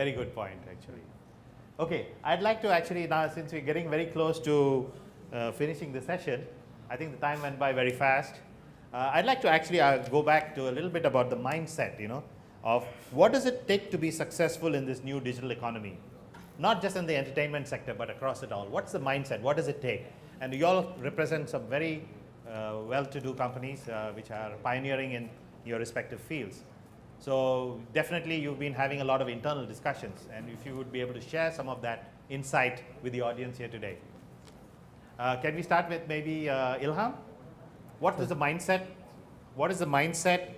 very good point, actually. Okay, I'd like to actually now, since we're getting very close to finishing the session, I think the time went by very fast. I'd like to actually go back to a little bit about the mindset, of what does it take to be successful in this new digital economy? Not just in the entertainment sector, but across it all. What's the mindset? What does it take? And you all represent some very well-to-do companies which are pioneering in your respective fields. So definitely you've been having a lot of internal discussions, and if you would be able to share some of that insight with the audience here today. Can we start with maybe Ilham? What is the mindset? What is the mindset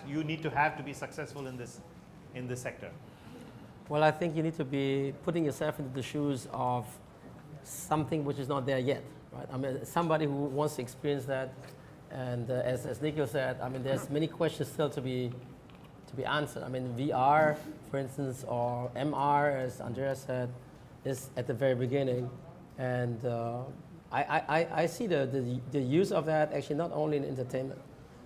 you need to have to be successful in this sector? Well, I think you need to be putting yourself into the shoes of something which is not there yet, right? I mean, somebody who wants to experience that, and as Nikhil said, I mean, there's many questions still to be answered. I mean, VR, for instance, or MR, as Andreas said, is at the very beginning, and I see the use of that actually not only in entertainment.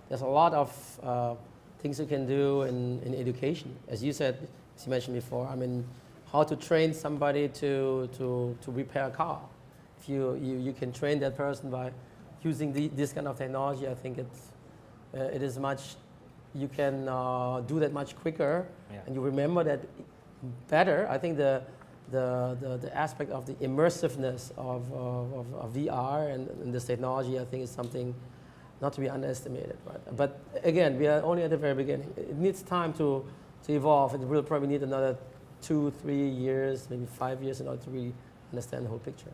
There's a lot of things you can do in education, as you said. As you mentioned before, I mean, how to train somebody to repair a car. If you can train that person by using this kind of technology, I think it is much, you can do that much quicker, and you remember that better. I think the aspect of the immersiveness of VR and this technology, I think, is something not to be underestimated. Right? But again, we are only at the very beginning. It needs time to evolve. It will probably need another 2-3 years, maybe 5 years in order to really understand the whole picture.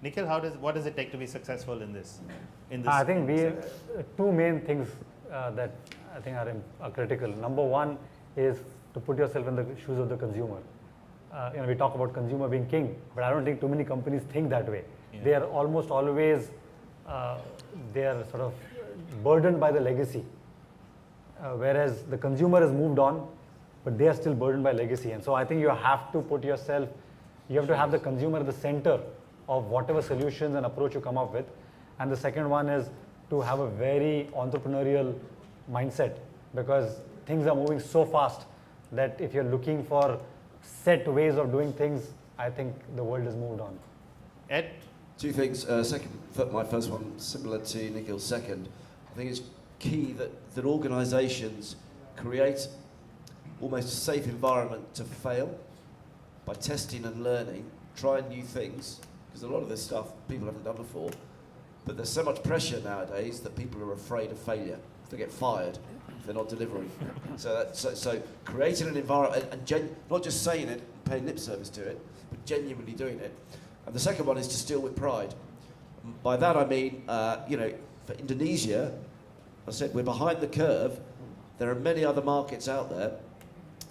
Nikhil, what does it take to be successful in this? I think two main things that I think are critical. Number one is to put yourself in the shoes of the consumer. We talk about consumer being king, but I don't think too many companies think that way. Yeah. They are almost always they are sort of burdened by the legacy. Whereas the consumer has moved on, but they are still burdened by legacy. And so I think you have to put yourself, you have to have the consumer at the center of whatever solutions and approach you come up with. And the second one is to have a very entrepreneurial mindset, because things are moving so fast that if you're looking for set ways of doing things, I think the world has moved on. Ed? Two things. My first one, similar to Nikhil's second. I think it's key that organisations create almost a safe environment to fail by testing and learning, trying new things, because a lot of this stuff people haven't done before. But there's so much pressure nowadays that people are afraid of failure. They get fired if they're not delivering. So creating an environment and not just saying it, paying lip service to it, but genuinely doing it. And the second one is to steal with pride. By that I mean, for Indonesia, I said we're behind the curve. There are many other markets out there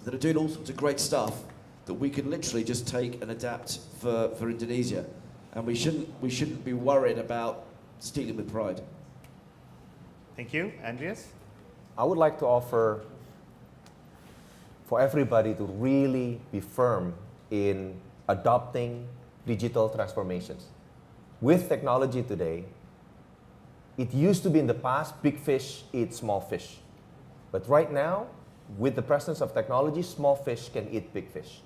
that are doing all sorts of great stuff that we can literally just take and adapt for Indonesia. And we shouldn't be worried about stealing with pride. Thank you. Andreas? I would like to offer for everybody to really be firm in adopting digital transformations. With technology today, it used to be in the past, big fish eat small fish. But right now, with the presence of technology, small fish can eat big fish.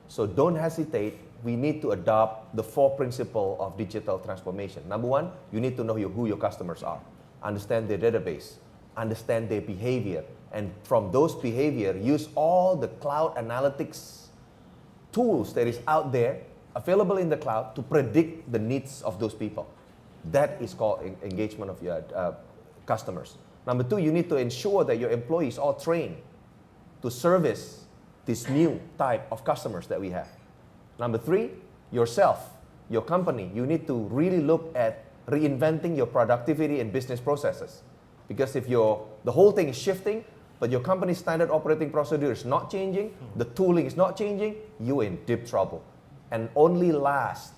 So don't hesitate. We need to adopt the 4 principles of digital transformation. Number one, you need to know who your customers are. Understand their database, understand their behavior, and from those behavior, use all the cloud analytics tools that is out there, available in the cloud, to predict the needs of those people. That is called engagement of your customers. Number 2, you need to ensure that your employees are trained to service this new type of customers that we have. Number 3, yourself, your company, you need to really look at reinventing your productivity and business processes. Because if the whole thing is shifting, but your company's standard operating procedure is not changing, the tooling is not changing, you're in deep trouble. And only last,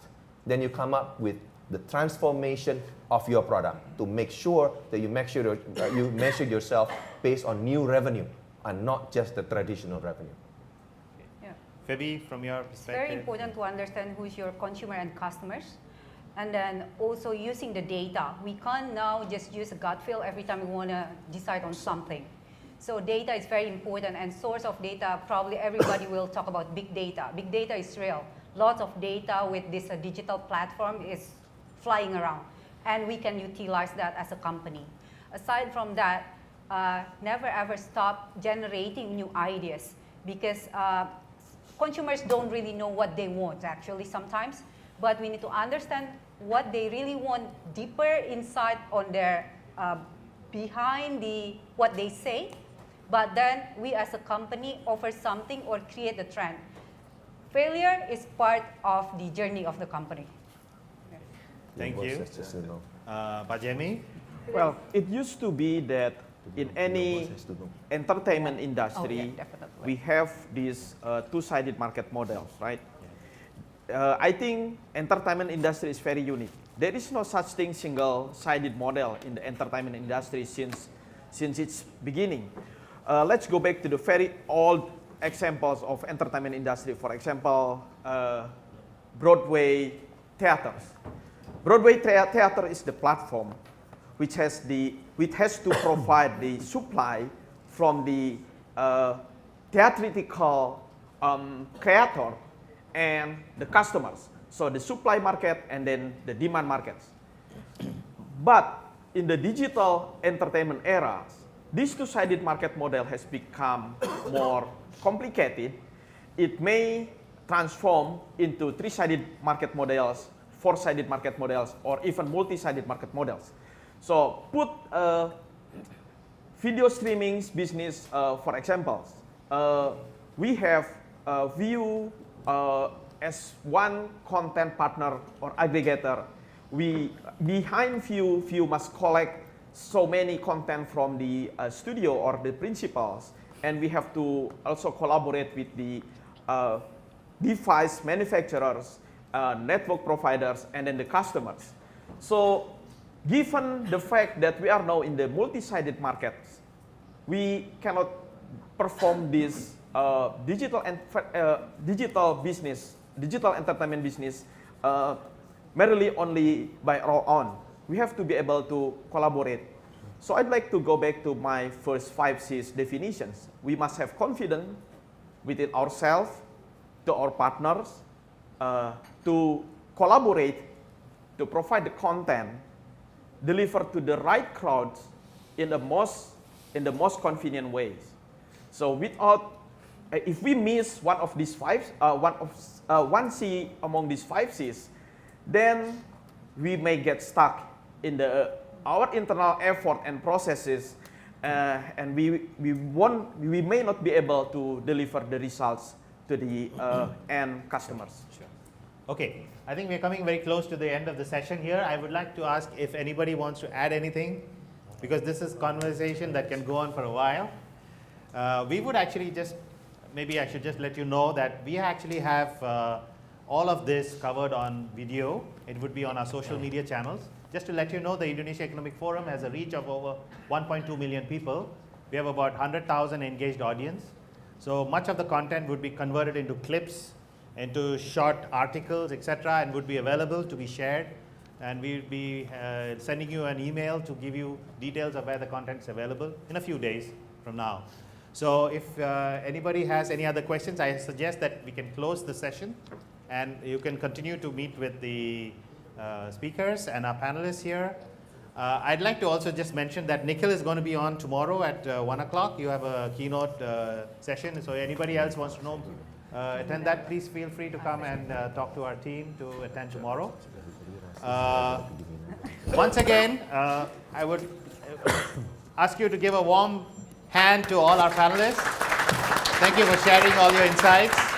then you come up with the transformation of your product to make sure that you measure yourself based on new revenue and not just the traditional revenue. Yeah. Phoebe, from your perspective? It's very important to understand who's your consumer and customers. And then also using the data. We can't now just use a gut feel every time we want to decide on something. So data is very important, and source of data, probably everybody will talk about big data. Big data is real. Lots of data with this digital platform is flying around, and we can utilize that as a company. Aside from that, never ever stop generating new ideas, because consumers don't really know what they want actually sometimes, but we need to understand what they really want deeper inside on their, behind what they say, but then we as a company offer something or create a trend. Failure is part of the journey of the company. Thank you. Pak Jemmy? Well, it used to be that in any entertainment industry, Definitely. we have these two-sided market models, right? I think entertainment industry is very unique. There is no such thing single-sided model in the entertainment industry since its beginning. Let's go back to the very old examples of entertainment industry. For example, Broadway theaters. Broadway theater is the platform which has to provide the supply from the theatrical creator and the customers. So the supply market and then the demand markets. But in the digital entertainment era, this two-sided market model has become more complicated. It may transform into three-sided market models, four-sided market models, or even multi-sided market models. So put video streaming business, for example. We have VIU as one content partner or aggregator. Behind VIU must collect so many content from the studio or the principals, and we have to also collaborate with the device manufacturers, network providers, and then the customers. So given the fact that we are now in the multi-sided markets, we cannot perform this digital entertainment business merely only by our own. We have to be able to collaborate. So I'd like to go back to my first 5 C's definitions. We must have confidence within ourselves, to our partners, to collaborate, to provide the content, deliver to the right crowds in the most convenient ways. So without, if we miss one of these one C among these 5 C's, then we may get stuck in our internal effort and processes, and we may not be able to deliver the results to the end customers. Sure. Okay, I think we're coming very close to the end of the session here. I would like to ask if anybody wants to add anything, because this is conversation that can go on for a while. We would actually just, maybe I should just let you know that we actually have all of this covered on video. It would be on our social media channels. Just to let you know, the Indonesia Economic Forum has a reach of over 1.2 million people. We have about 100,000 engaged audience. So much of the content would be converted into clips, into short articles, etc., and would be available to be shared. And we'll be sending you an email to give you details of where the content is available in a few days from now. So if anybody has any other questions, I suggest that we can close the session, and you can continue to meet with the speakers and our panelists here. I'd like to also just mention that Nikhil is going to be on tomorrow at 1 o'clock. You have a keynote session, so anybody else wants to know, attend that, please feel free to come and talk to our team to attend tomorrow. Once again, I would ask you to give a warm hand to all our panelists. Thank you for sharing all your insights.